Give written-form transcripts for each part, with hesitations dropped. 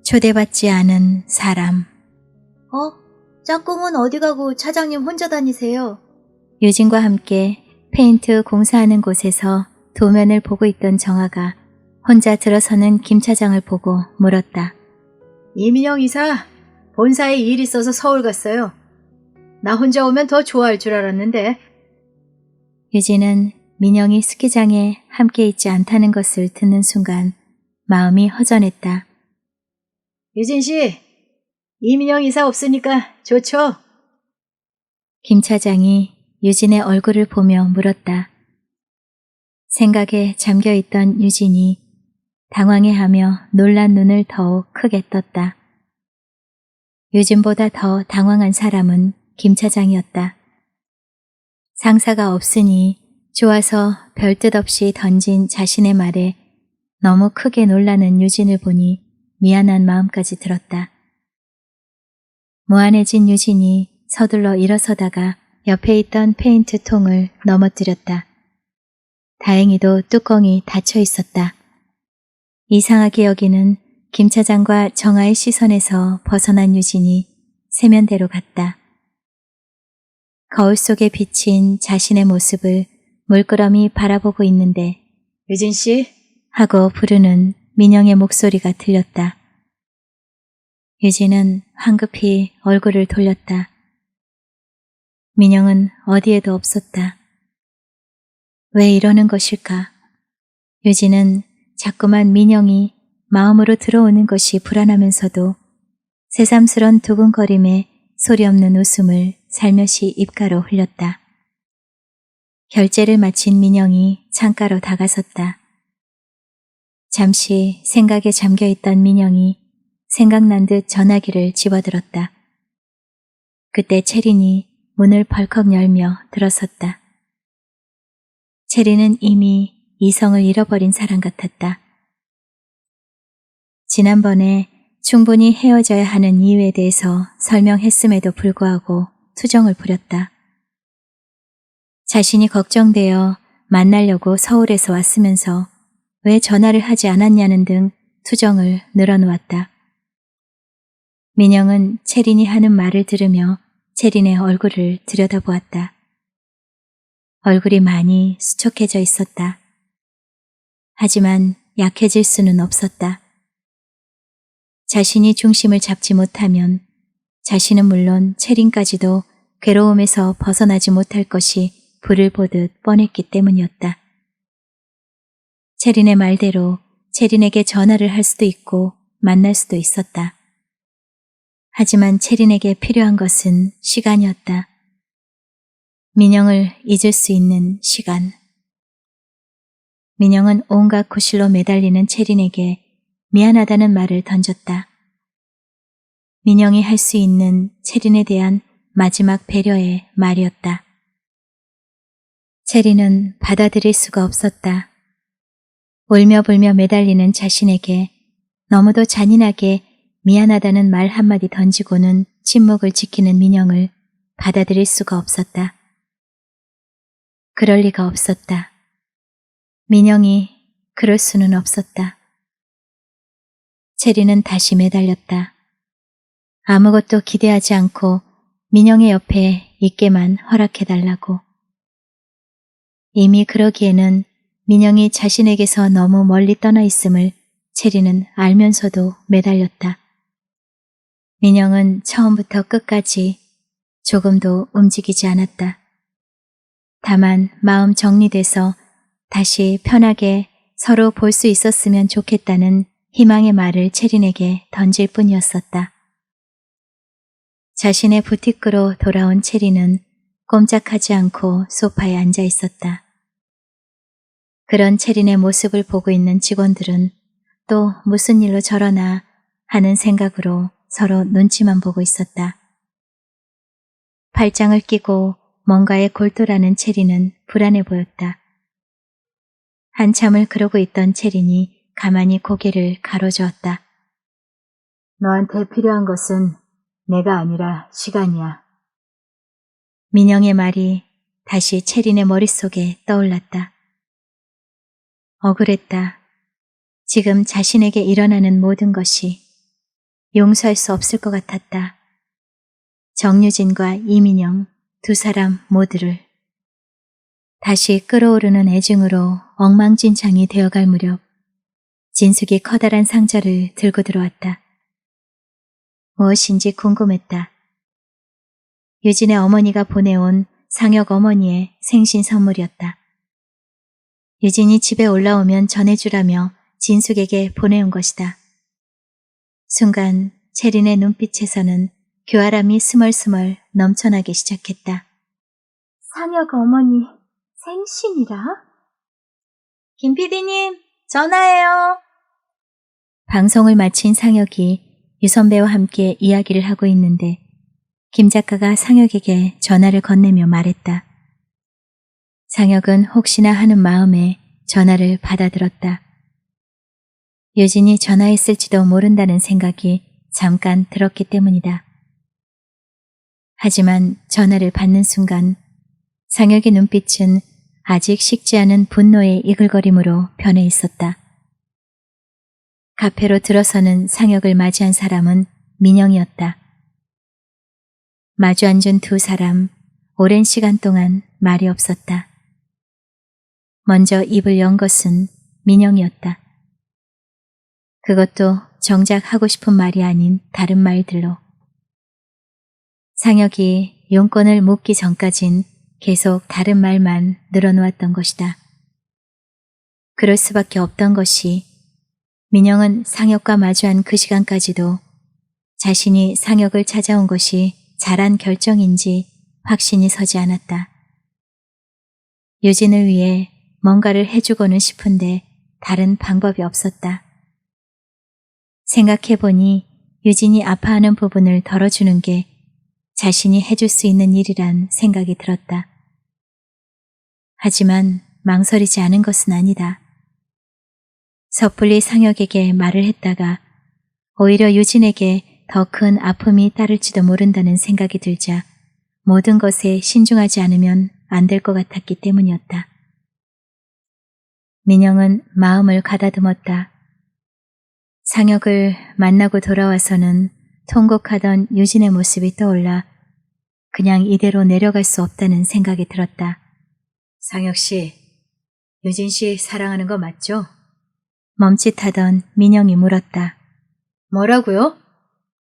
초대받지 않은 사람. 짝꿍은 어디 가고 차장님 혼자 다니세요? 유진과 함께 페인트 공사하는 곳에서 도면을 보고 있던 정아가 혼자 들어서는 김 차장을 보고 물었다. 이민영 이사, 본사에 일 있어서 서울 갔어요. 나 혼자 오면 더 좋아할 줄 알았는데. 유진은 민영이 스키장에 함께 있지 않다는 것을 듣는 순간 마음이 허전했다. 유진 씨, 이민영 이사 없으니까 좋죠? 김 차장이 유진의 얼굴을 보며 물었다. 생각에 잠겨있던 유진이 당황해하며 놀란 눈을 더욱 크게 떴다. 유진보다 더 당황한 사람은 김 차장이었다. 상사가 없으니 좋아서 별뜻 없이 던진 자신의 말에 너무 크게 놀라는 유진을 보니 미안한 마음까지 들었다. 무안해진 유진이 서둘러 일어서다가 옆에 있던 페인트 통을 넘어뜨렸다. 다행히도 뚜껑이 닫혀 있었다. 이상하게 여기는 김 차장과 정아의 시선에서 벗어난 유진이 세면대로 갔다. 거울 속에 비친 자신의 모습을 물끄러미 바라보고 있는데 유진 씨, 하고 부르는 민영의 목소리가 들렸다. 유진은 황급히 얼굴을 돌렸다. 민영은 어디에도 없었다. 왜 이러는 것일까? 유진은 자꾸만 민영이 마음으로 들어오는 것이 불안하면서도 새삼스런 두근거림에 소리 없는 웃음을 살며시 입가로 흘렸다. 결제를 마친 민영이 창가로 다가섰다. 잠시 생각에 잠겨있던 민영이 생각난 듯 전화기를 집어들었다. 그때 채린이 문을 벌컥 열며 들어섰다. 채린은 이미 이성을 잃어버린 사람 같았다. 지난번에 충분히 헤어져야 하는 이유에 대해서 설명했음에도 불구하고 투정을 부렸다. 자신이 걱정되어 만나려고 서울에서 왔으면서 왜 전화를 하지 않았냐는 등 투정을 늘어놓았다. 민영은 채린이 하는 말을 들으며 채린의 얼굴을 들여다보았다. 얼굴이 많이 수척해져 있었다. 하지만 약해질 수는 없었다. 자신이 중심을 잡지 못하면 자신은 물론 채린까지도 괴로움에서 벗어나지 못할 것이 불을 보듯 뻔했기 때문이었다. 채린의 말대로 채린에게 전화를 할 수도 있고 만날 수도 있었다. 하지만 채린에게 필요한 것은 시간이었다. 민영을 잊을 수 있는 시간. 민영은 온갖 구실로 매달리는 채린에게 미안하다는 말을 던졌다. 민영이 할 수 있는 채린에 대한 마지막 배려의 말이었다. 채린은 받아들일 수가 없었다. 울며불며 매달리는 자신에게 너무도 잔인하게 미안하다는 말 한마디 던지고는 침묵을 지키는 민영을 받아들일 수가 없었다. 그럴 리가 없었다. 민영이 그럴 수는 없었다. 채린은 다시 매달렸다. 아무것도 기대하지 않고 민영의 옆에 있게만 허락해달라고. 이미 그러기에는 민영이 자신에게서 너무 멀리 떠나 있음을 채린은 알면서도 매달렸다. 민영은 처음부터 끝까지 조금도 움직이지 않았다. 다만 마음 정리돼서 다시 편하게 서로 볼 수 있었으면 좋겠다는 희망의 말을 채린에게 던질 뿐이었었다. 자신의 부티크로 돌아온 채린은 꼼짝하지 않고 소파에 앉아 있었다. 그런 채린의 모습을 보고 있는 직원들은 또 무슨 일로 저러나 하는 생각으로 서로 눈치만 보고 있었다. 팔짱을 끼고 뭔가에 골똘하는 채린은 불안해 보였다. 한참을 그러고 있던 채린이 가만히 고개를 가로저었다. 너한테 필요한 것은 내가 아니라 시간이야. 민영의 말이 다시 체린의 머릿속에 떠올랐다. 억울했다. 지금 자신에게 일어나는 모든 것이 용서할 수 없을 것 같았다. 정유진과 이민영 두 사람 모두를. 다시 끓어오르는 애증으로 엉망진창이 되어갈 무렵 진숙이 커다란 상자를 들고 들어왔다. 무엇인지 궁금했다. 유진의 어머니가 보내온 상혁 어머니의 생신 선물이었다. 유진이 집에 올라오면 전해주라며 진숙에게 보내온 것이다. 순간 체린의 눈빛에서는 교활함이 스멀스멀 넘쳐나기 시작했다. 상혁 어머니 생신이라? 김 PD님, 전화해요. 방송을 마친 상혁이 유 선배와 함께 이야기를 하고 있는데 김 작가가 상혁에게 전화를 건네며 말했다. 상혁은 혹시나 하는 마음에 전화를 받아들었다. 유진이 전화했을지도 모른다는 생각이 잠깐 들었기 때문이다. 하지만 전화를 받는 순간 상혁의 눈빛은 아직 식지 않은 분노의 이글거림으로 변해 있었다. 카페로 들어서는 상혁을 맞이한 사람은 민영이었다. 마주 앉은 두 사람, 오랜 시간 동안 말이 없었다. 먼저 입을 연 것은 민영이었다. 그것도 정작 하고 싶은 말이 아닌 다른 말들로. 상혁이 용건을 묻기 전까진 계속 다른 말만 늘어놓았던 것이다. 그럴 수밖에 없던 것이 민영은 상혁과 마주한 그 시간까지도 자신이 상혁을 찾아온 것이 잘한 결정인지 확신이 서지 않았다. 유진을 위해 뭔가를 해주고는 싶은데 다른 방법이 없었다. 생각해보니 유진이 아파하는 부분을 덜어주는 게 자신이 해줄 수 있는 일이란 생각이 들었다. 하지만 망설이지 않은 것은 아니다. 섣불리 상혁에게 말을 했다가 오히려 유진에게 더 큰 아픔이 따를지도 모른다는 생각이 들자 모든 것에 신중하지 않으면 안 될 것 같았기 때문이었다. 민영은 마음을 가다듬었다. 상혁을 만나고 돌아와서는 통곡하던 유진의 모습이 떠올라 그냥 이대로 내려갈 수 없다는 생각이 들었다. 상혁 씨, 유진 씨 사랑하는 거 맞죠? 멈칫하던 민영이 물었다. 뭐라고요?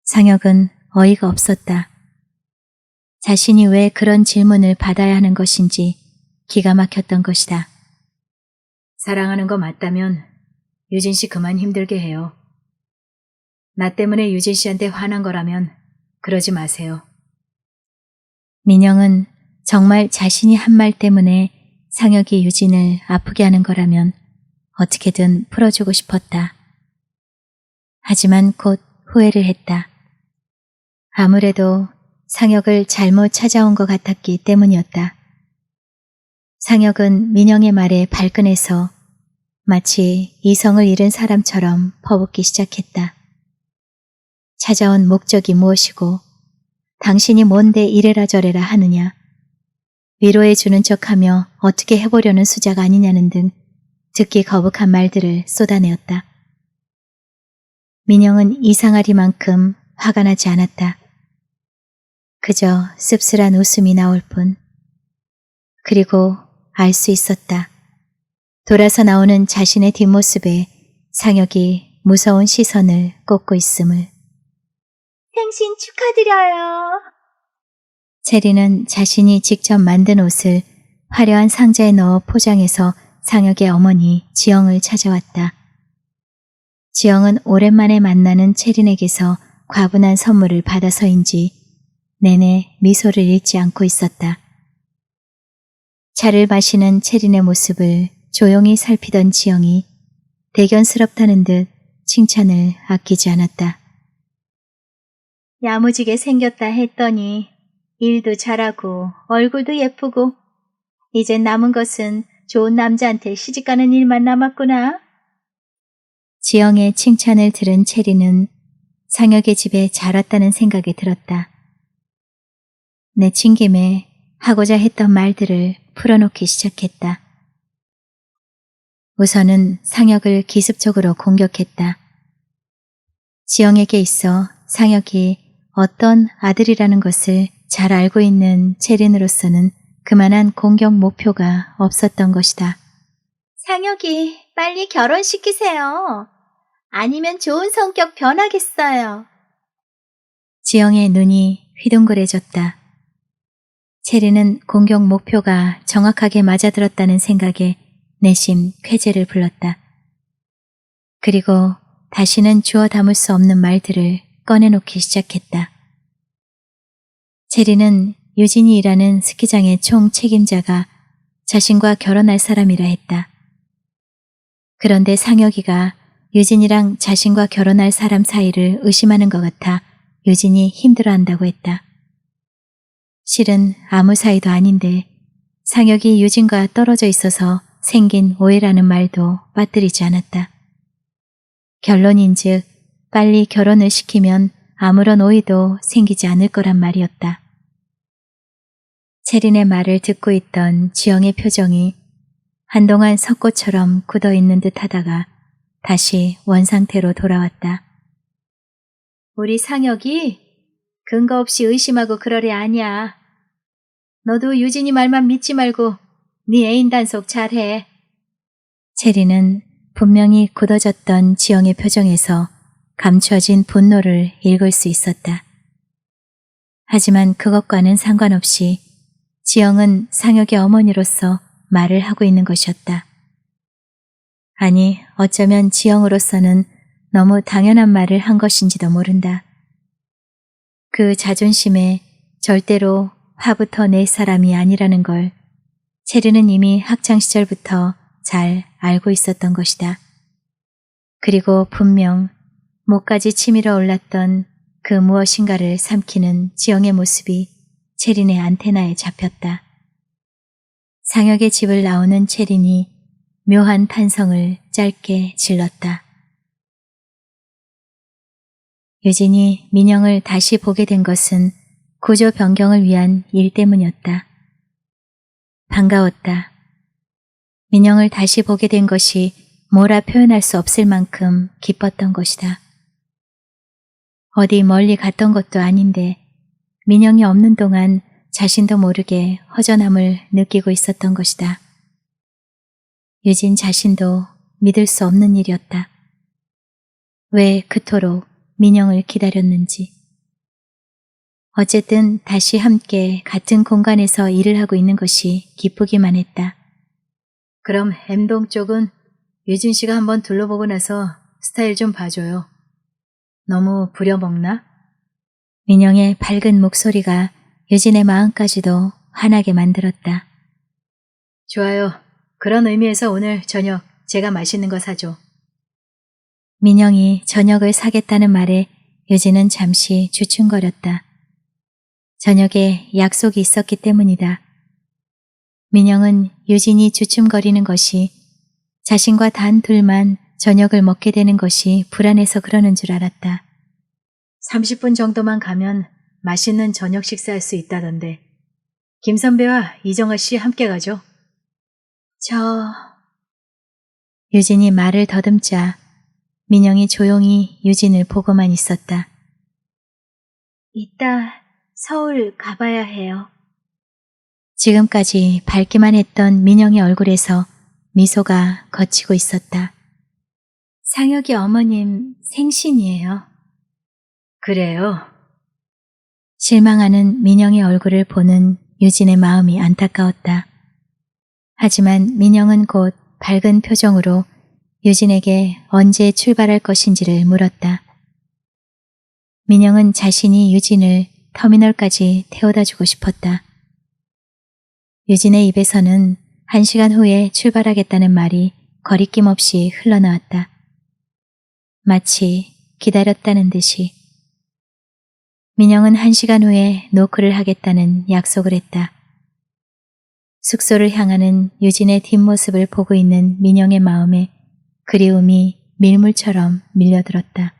상혁은 어이가 없었다. 자신이 왜 그런 질문을 받아야 하는 것인지 기가 막혔던 것이다. 사랑하는 거 맞다면 유진 씨 그만 힘들게 해요. 나 때문에 유진 씨한테 화난 거라면 그러지 마세요. 민영은 정말 자신이 한 말 때문에 상혁이 유진을 아프게 하는 거라면 어떻게든 풀어주고 싶었다. 하지만 곧 후회를 했다. 아무래도 상혁을 잘못 찾아온 것 같았기 때문이었다. 상혁은 민영의 말에 발끈해서 마치 이성을 잃은 사람처럼 퍼붓기 시작했다. 찾아온 목적이 무엇이고 당신이 뭔데 이래라 저래라 하느냐, 위로해 주는 척하며 어떻게 해보려는 수작 아니냐는 등 듣기 거북한 말들을 쏟아내었다. 민영은 이상하리만큼 화가 나지 않았다. 그저 씁쓸한 웃음이 나올 뿐. 그리고 알 수 있었다. 돌아서 나오는 자신의 뒷모습에 상혁이 무서운 시선을 꽂고 있음을. 생신 축하드려요. 체리는 자신이 직접 만든 옷을 화려한 상자에 넣어 포장해서 상혁의 어머니 지영을 찾아왔다. 지영은 오랜만에 만나는 체린에게서 과분한 선물을 받아서인지 내내 미소를 잃지 않고 있었다. 차를 마시는 체린의 모습을 조용히 살피던 지영이 대견스럽다는 듯 칭찬을 아끼지 않았다. 야무지게 생겼다 했더니 일도 잘하고 얼굴도 예쁘고 이젠 남은 것은 좋은 남자한테 시집가는 일만 남았구나. 지영의 칭찬을 들은 체리는 상혁의 집에 잘 왔다는 생각이 들었다. 내친 김에 하고자 했던 말들을 풀어놓기 시작했다. 우선은 상혁을 기습적으로 공격했다. 지영에게 있어 상혁이 어떤 아들이라는 것을 잘 알고 있는 체린으로서는 그만한 공격 목표가 없었던 것이다. 상혁이 빨리 결혼시키세요. 아니면 좋은 성격 변하겠어요. 지영의 눈이 휘둥그레졌다. 체리는 공격 목표가 정확하게 맞아들었다는 생각에 내심 쾌재를 불렀다. 그리고 다시는 주워 담을 수 없는 말들을 꺼내놓기 시작했다. 체리는 유진이 일하는 스키장의 총 책임자가 자신과 결혼할 사람이라 했다. 그런데 상혁이가 유진이랑 자신과 결혼할 사람 사이를 의심하는 것 같아 유진이 힘들어한다고 했다. 실은 아무 사이도 아닌데 상혁이 유진과 떨어져 있어서 생긴 오해라는 말도 빠뜨리지 않았다. 결론인즉 빨리 결혼을 시키면 아무런 오해도 생기지 않을 거란 말이었다. 체린의 말을 듣고 있던 지영의 표정이 한동안 석고처럼 굳어있는 듯 하다가 다시 원상태로 돌아왔다. 우리 상혁이 근거 없이 의심하고 그러려 아니야. 너도 유진이 말만 믿지 말고 네 애인 단속 잘해. 체리는 분명히 굳어졌던 지영의 표정에서 감춰진 분노를 읽을 수 있었다. 하지만 그것과는 상관없이 지영은 상혁의 어머니로서 말을 하고 있는 것이었다. 아니, 어쩌면 지영으로서는 너무 당연한 말을 한 것인지도 모른다. 그 자존심에 절대로 화부터 낼 사람이 아니라는 걸 체리는 이미 학창시절부터 잘 알고 있었던 것이다. 그리고 분명 목까지 치밀어 올랐던 그 무엇인가를 삼키는 지영의 모습이 체린의 안테나에 잡혔다. 상혁의 집을 나오는 체린이 묘한 탄성을 짧게 질렀다. 유진이 민영을 다시 보게 된 것은 구조 변경을 위한 일 때문이었다. 반가웠다. 민영을 다시 보게 된 것이 뭐라 표현할 수 없을 만큼 기뻤던 것이다. 어디 멀리 갔던 것도 아닌데 민영이 없는 동안 자신도 모르게 허전함을 느끼고 있었던 것이다. 유진 자신도 믿을 수 없는 일이었다. 왜 그토록 민영을 기다렸는지. 어쨌든 다시 함께 같은 공간에서 일을 하고 있는 것이 기쁘기만 했다. 그럼 M동 쪽은 유진 씨가 한번 둘러보고 나서 스타일 좀 봐줘요. 너무 부려먹나? 민영의 밝은 목소리가 유진의 마음까지도 환하게 만들었다. 좋아요. 그런 의미에서 오늘 저녁 제가 맛있는 거 사줘. 민영이 저녁을 사겠다는 말에 유진은 잠시 주춤거렸다. 저녁에 약속이 있었기 때문이다. 민영은 유진이 주춤거리는 것이 자신과 단 둘만 저녁을 먹게 되는 것이 불안해서 그러는 줄 알았다. 30분 정도만 가면 맛있는 저녁 식사할 수 있다던데. 김 선배와 이정아 씨 함께 가죠. 유진이 말을 더듬자 민영이 조용히 유진을 보고만 있었다. 이따 서울 가봐야 해요. 지금까지 밝기만 했던 민영의 얼굴에서 미소가 걷히고 있었다. 상혁이 어머님 생신이에요. 그래요. 실망하는 민영의 얼굴을 보는 유진의 마음이 안타까웠다. 하지만 민영은 곧 밝은 표정으로 유진에게 언제 출발할 것인지를 물었다. 민영은 자신이 유진을 터미널까지 태워다 주고 싶었다. 유진의 입에서는 1시간 후에 출발하겠다는 말이 거리낌 없이 흘러나왔다. 마치 기다렸다는 듯이. 민영은 1시간 후에 노크를 하겠다는 약속을 했다. 숙소를 향하는 유진의 뒷모습을 보고 있는 민영의 마음에 그리움이 밀물처럼 밀려들었다.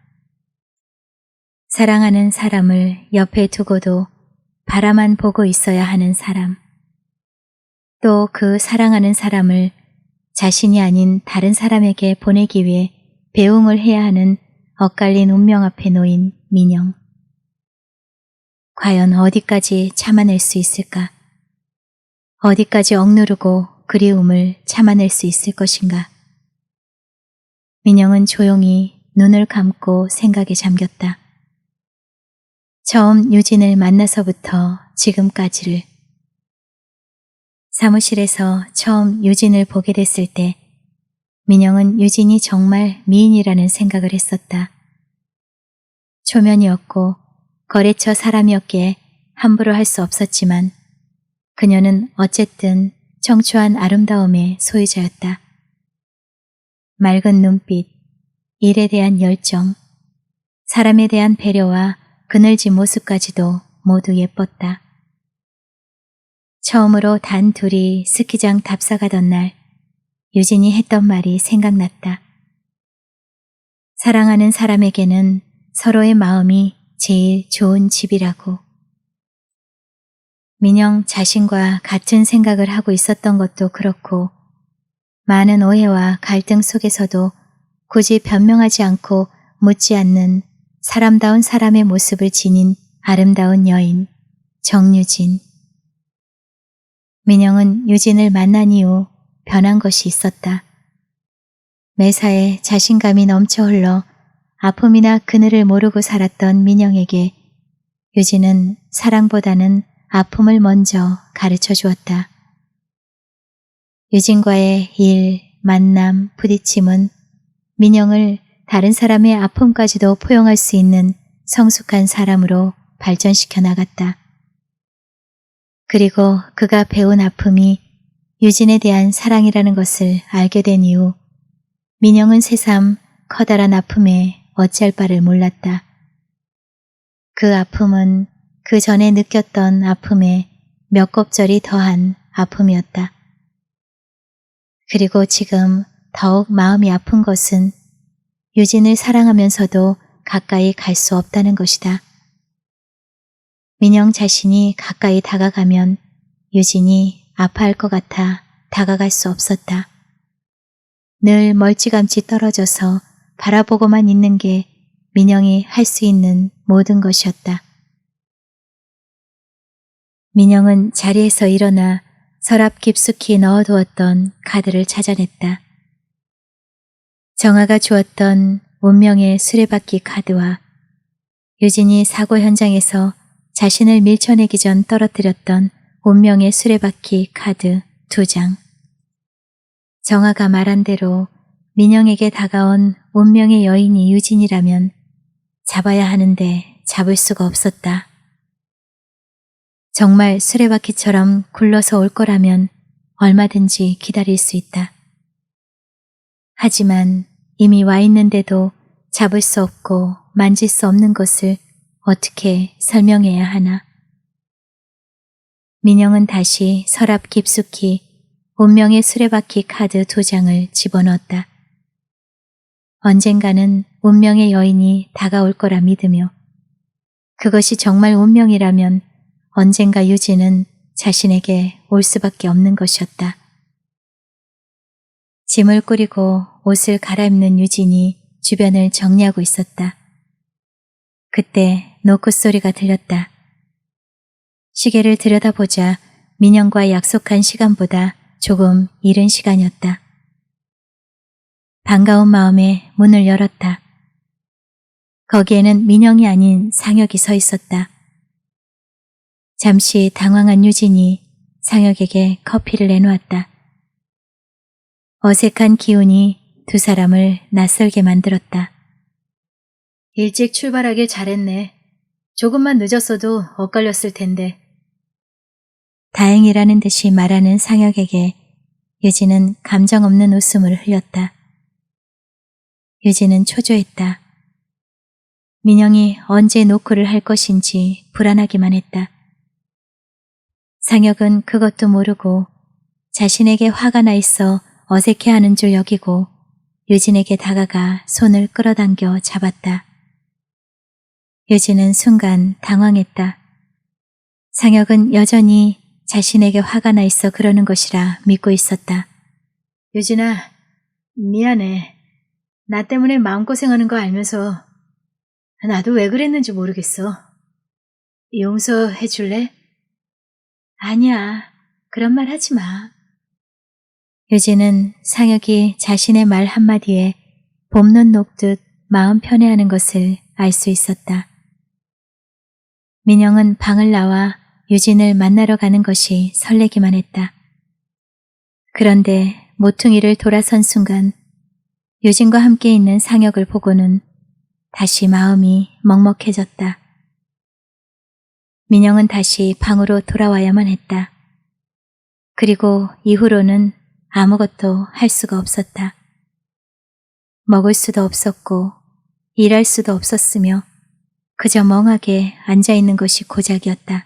사랑하는 사람을 옆에 두고도 바라만 보고 있어야 하는 사람. 또 그 사랑하는 사람을 자신이 아닌 다른 사람에게 보내기 위해 배웅을 해야 하는 엇갈린 운명 앞에 놓인 민영. 과연 어디까지 참아낼 수 있을까? 어디까지 억누르고 그리움을 참아낼 수 있을 것인가? 민영은 조용히 눈을 감고 생각에 잠겼다. 처음 유진을 만나서부터 지금까지를. 사무실에서 처음 유진을 보게 됐을 때 민영은 유진이 정말 미인이라는 생각을 했었다. 초면이었고 거래처 사람이었기에 함부로 할 수 없었지만 그녀는 어쨌든 청초한 아름다움의 소유자였다. 맑은 눈빛, 일에 대한 열정, 사람에 대한 배려와 그늘진 모습까지도 모두 예뻤다. 처음으로 단 둘이 스키장 답사가던 날 유진이 했던 말이 생각났다. 사랑하는 사람에게는 서로의 마음이 제일 좋은 집이라고. 민영 자신과 같은 생각을 하고 있었던 것도 그렇고 많은 오해와 갈등 속에서도 굳이 변명하지 않고 묻지 않는 사람다운 사람의 모습을 지닌 아름다운 여인 정유진. 민영은 유진을 만난 이후 변한 것이 있었다. 매사에 자신감이 넘쳐 흘러 아픔이나 그늘을 모르고 살았던 민영에게 유진은 사랑보다는 아픔을 먼저 가르쳐 주었다. 유진과의 일, 만남, 부딪힘은 민영을 다른 사람의 아픔까지도 포용할 수 있는 성숙한 사람으로 발전시켜 나갔다. 그리고 그가 배운 아픔이 유진에 대한 사랑이라는 것을 알게 된 이후 민영은 새삼 커다란 아픔에 어찌할 바를 몰랐다. 그 아픔은 그 전에 느꼈던 아픔에 몇 곱절이 더한 아픔이었다. 그리고 지금 더욱 마음이 아픈 것은 유진을 사랑하면서도 가까이 갈 수 없다는 것이다. 민영 자신이 가까이 다가가면 유진이 아파할 것 같아 다가갈 수 없었다. 늘 멀찌감치 떨어져서 바라보고만 있는 게 민영이 할 수 있는 모든 것이었다. 민영은 자리에서 일어나 서랍 깊숙이 넣어두었던 카드를 찾아냈다. 정아가 주었던 운명의 수레바퀴 카드와 유진이 사고 현장에서 자신을 밀쳐내기 전 떨어뜨렸던 운명의 수레바퀴 카드 2장. 정아가 말한 대로 민영에게 다가온 운명의 여인이 유진이라면 잡아야 하는데 잡을 수가 없었다. 정말 수레바퀴처럼 굴러서 올 거라면 얼마든지 기다릴 수 있다. 하지만 이미 와 있는데도 잡을 수 없고 만질 수 없는 것을 어떻게 설명해야 하나. 민영은 다시 서랍 깊숙이 운명의 수레바퀴 카드 2장을 집어넣었다. 언젠가는 운명의 여인이 다가올 거라 믿으며 그것이 정말 운명이라면 언젠가 유진은 자신에게 올 수밖에 없는 것이었다. 짐을 꾸리고 옷을 갈아입는 유진이 주변을 정리하고 있었다. 그때 노크 소리가 들렸다. 시계를 들여다보자 민영과 약속한 시간보다 조금 이른 시간이었다. 반가운 마음에 문을 열었다. 거기에는 민영이 아닌 상혁이 서 있었다. 잠시 당황한 유진이 상혁에게 커피를 내놓았다. 어색한 기운이 두 사람을 낯설게 만들었다. 일찍 출발하길 잘했네. 조금만 늦었어도 엇갈렸을 텐데. 다행이라는 듯이 말하는 상혁에게 유진은 감정 없는 웃음을 흘렸다. 유진은 초조했다. 민영이 언제 노크를 할 것인지 불안하기만 했다. 상혁은 그것도 모르고 자신에게 화가 나 있어 어색해하는 줄 여기고 유진에게 다가가 손을 끌어당겨 잡았다. 유진은 순간 당황했다. 상혁은 여전히 자신에게 화가 나 있어 그러는 것이라 믿고 있었다. 유진아, 미안해. 나 때문에 마음고생하는 거 알면서 나도 왜 그랬는지 모르겠어. 용서해 줄래? 아니야, 그런 말 하지 마. 유진은 상혁이 자신의 말 한마디에 봄눈 녹듯 마음 편해하는 것을 알 수 있었다. 민영은 방을 나와 유진을 만나러 가는 것이 설레기만 했다. 그런데 모퉁이를 돌아선 순간 유진과 함께 있는 상혁을 보고는 다시 마음이 먹먹해졌다. 민영은 다시 방으로 돌아와야만 했다. 그리고 이후로는 아무것도 할 수가 없었다. 먹을 수도 없었고 일할 수도 없었으며 그저 멍하게 앉아있는 것이 고작이었다.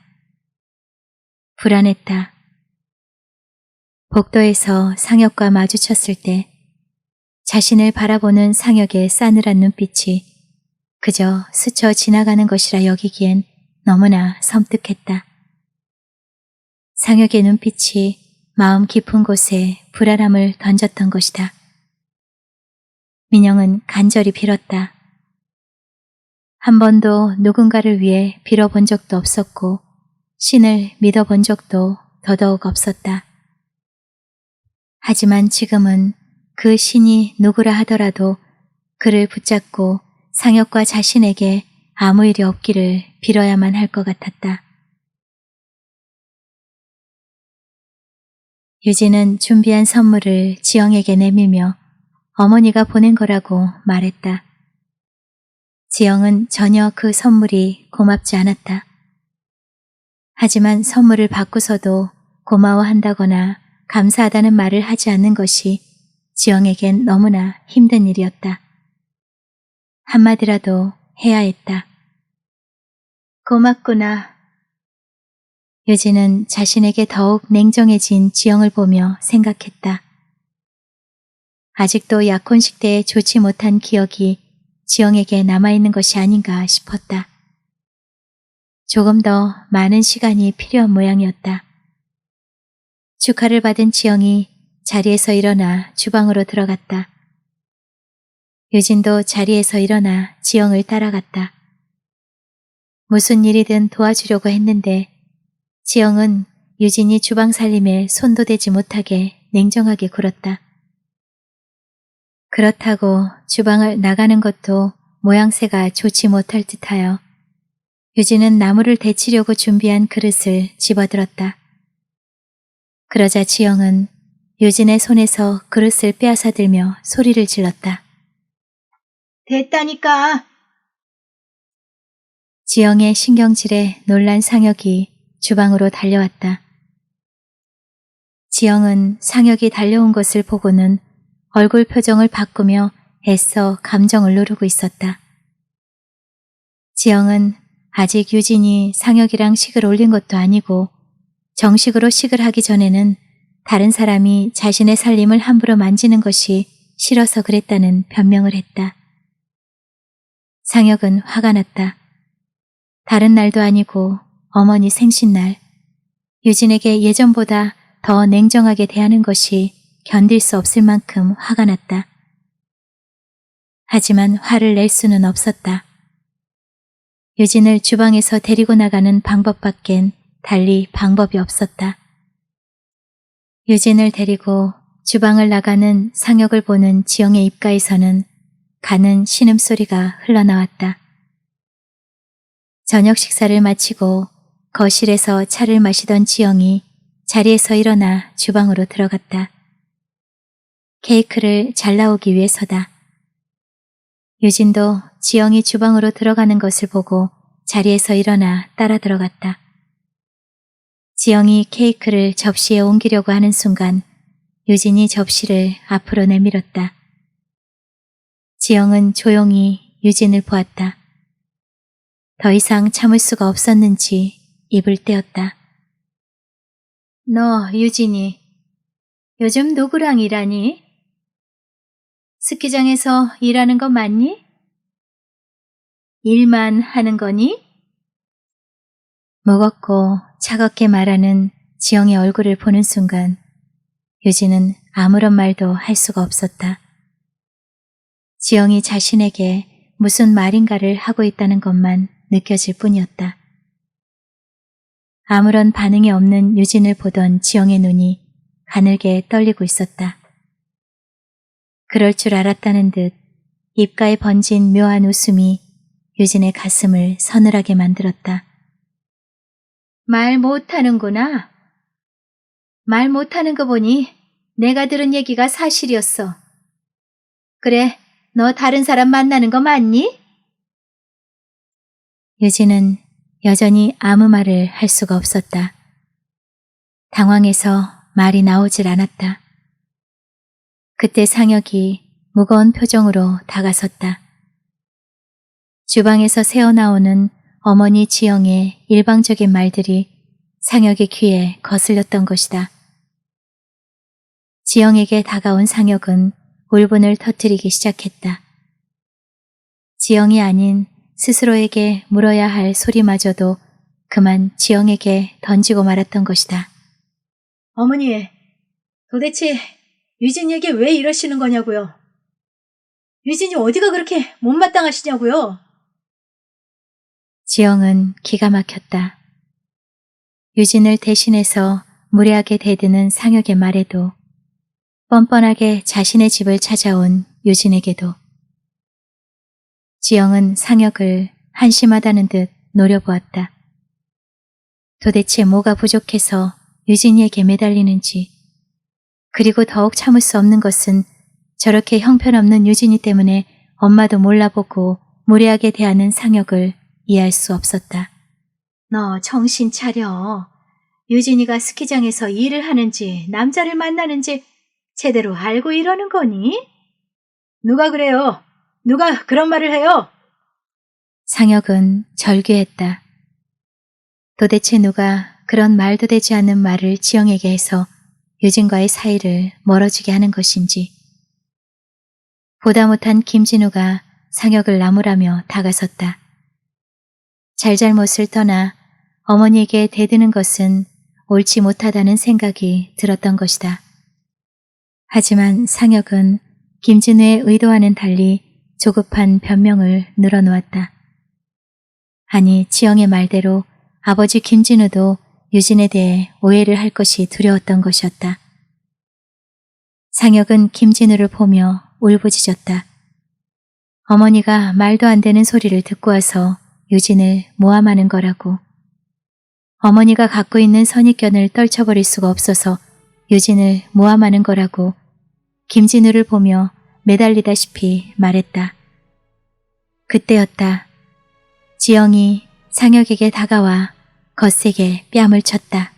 불안했다. 복도에서 상혁과 마주쳤을 때 자신을 바라보는 상혁의 싸늘한 눈빛이 그저 스쳐 지나가는 것이라 여기기엔 너무나 섬뜩했다. 상혁의 눈빛이 마음 깊은 곳에 불안함을 던졌던 것이다. 민영은 간절히 빌었다. 한 번도 누군가를 위해 빌어본 적도 없었고 신을 믿어본 적도 더더욱 없었다. 하지만 지금은 그 신이 누구라 하더라도 그를 붙잡고 상혁과 자신에게 아무 일이 없기를 빌어야만 할 것 같았다. 유진은 준비한 선물을 지영에게 내밀며 어머니가 보낸 거라고 말했다. 지영은 전혀 그 선물이 고맙지 않았다. 하지만 선물을 받고서도 고마워한다거나 감사하다는 말을 하지 않는 것이 지영에겐 너무나 힘든 일이었다. 한마디라도 해야 했다. 고맙구나. 유진은 자신에게 더욱 냉정해진 지영을 보며 생각했다. 아직도 약혼식 때 좋지 못한 기억이 지영에게 남아있는 것이 아닌가 싶었다. 조금 더 많은 시간이 필요한 모양이었다. 축하를 받은 지영이 자리에서 일어나 주방으로 들어갔다. 유진도 자리에서 일어나 지영을 따라갔다. 무슨 일이든 도와주려고 했는데 지영은 유진이 주방 살림에 손도 대지 못하게 냉정하게 굴었다. 그렇다고 주방을 나가는 것도 모양새가 좋지 못할 듯하여 유진은 나무를 데치려고 준비한 그릇을 집어들었다. 그러자 지영은 유진의 손에서 그릇을 빼앗아들며 소리를 질렀다. 됐다니까. 지영의 신경질에 놀란 상혁이 주방으로 달려왔다. 지영은 상혁이 달려온 것을 보고는 얼굴 표정을 바꾸며 애써 감정을 누르고 있었다. 지영은 아직 유진이 상혁이랑 식을 올린 것도 아니고 정식으로 식을 하기 전에는 다른 사람이 자신의 살림을 함부로 만지는 것이 싫어서 그랬다는 변명을 했다. 상혁은 화가 났다. 다른 날도 아니고 어머니 생신날 유진에게 예전보다 더 냉정하게 대하는 것이 견딜 수 없을 만큼 화가 났다. 하지만 화를 낼 수는 없었다. 유진을 주방에서 데리고 나가는 방법밖엔 달리 방법이 없었다. 유진을 데리고 주방을 나가는 상혁을 보는 지영의 입가에서는 가는 신음소리가 흘러나왔다. 저녁 식사를 마치고 거실에서 차를 마시던 지영이 자리에서 일어나 주방으로 들어갔다. 케이크를 잘라오기 위해서다. 유진도 지영이 주방으로 들어가는 것을 보고 자리에서 일어나 따라 들어갔다. 지영이 케이크를 접시에 옮기려고 하는 순간 유진이 접시를 앞으로 내밀었다. 지영은 조용히 유진을 보았다. 더 이상 참을 수가 없었는지 입을 떼었다. 너 유진이 요즘 누구랑 일하니? 스키장에서 일하는 거 맞니? 일만 하는 거니? 무겁고 차갑게 말하는 지영의 얼굴을 보는 순간 유진은 아무런 말도 할 수가 없었다. 지영이 자신에게 무슨 말인가를 하고 있다는 것만 느껴질 뿐이었다. 아무런 반응이 없는 유진을 보던 지영의 눈이 가늘게 떨리고 있었다. 그럴 줄 알았다는 듯 입가에 번진 묘한 웃음이 유진의 가슴을 서늘하게 만들었다. 말 못하는구나. 말 못하는 거 보니 내가 들은 얘기가 사실이었어. 그래, 너 다른 사람 만나는 거 맞니? 유진은 여전히 아무 말을 할 수가 없었다. 당황해서 말이 나오질 않았다. 그때 상혁이 무거운 표정으로 다가섰다. 주방에서 새어나오는 어머니 지영의 일방적인 말들이 상혁의 귀에 거슬렸던 것이다. 지영에게 다가온 상혁은 울분을 터뜨리기 시작했다. 지영이 아닌 스스로에게 물어야 할 소리마저도 그만 지영에게 던지고 말았던 것이다. 어머니, 도대체 유진이에게 왜 이러시는 거냐고요? 유진이 어디가 그렇게 못마땅하시냐고요? 지영은 기가 막혔다. 유진을 대신해서 무례하게 대드는 상혁의 말에도 뻔뻔하게 자신의 집을 찾아온 유진에게도 지영은 상혁을 한심하다는 듯 노려보았다. 도대체 뭐가 부족해서 유진이에게 매달리는지, 그리고 더욱 참을 수 없는 것은 저렇게 형편없는 유진이 때문에 엄마도 몰라보고 무례하게 대하는 상혁을 이해할 수 없었다. 너 정신 차려. 유진이가 스키장에서 일을 하는지 남자를 만나는지 제대로 알고 이러는 거니? 누가 그래요? 누가 그런 말을 해요? 상혁은 절규했다. 도대체 누가 그런 말도 되지 않는 말을 지영에게 해서 유진과의 사이를 멀어지게 하는 것인지. 보다 못한 김진우가 상혁을 나무라며 다가섰다. 잘잘못을 떠나 어머니에게 대드는 것은 옳지 못하다는 생각이 들었던 것이다. 하지만 상혁은 김진우의 의도와는 달리 조급한 변명을 늘어놓았다. 아니, 지영의 말대로 아버지 김진우도 유진에 대해 오해를 할 것이 두려웠던 것이었다. 상혁은 김진우를 보며 울부짖었다. 어머니가 말도 안 되는 소리를 듣고 와서 유진을 모함하는 거라고. 어머니가 갖고 있는 선입견을 떨쳐버릴 수가 없어서 유진을 모함하는 거라고 김진우를 보며 매달리다시피 말했다. 그때였다. 지영이 상혁에게 다가와 거세게 뺨을 쳤다.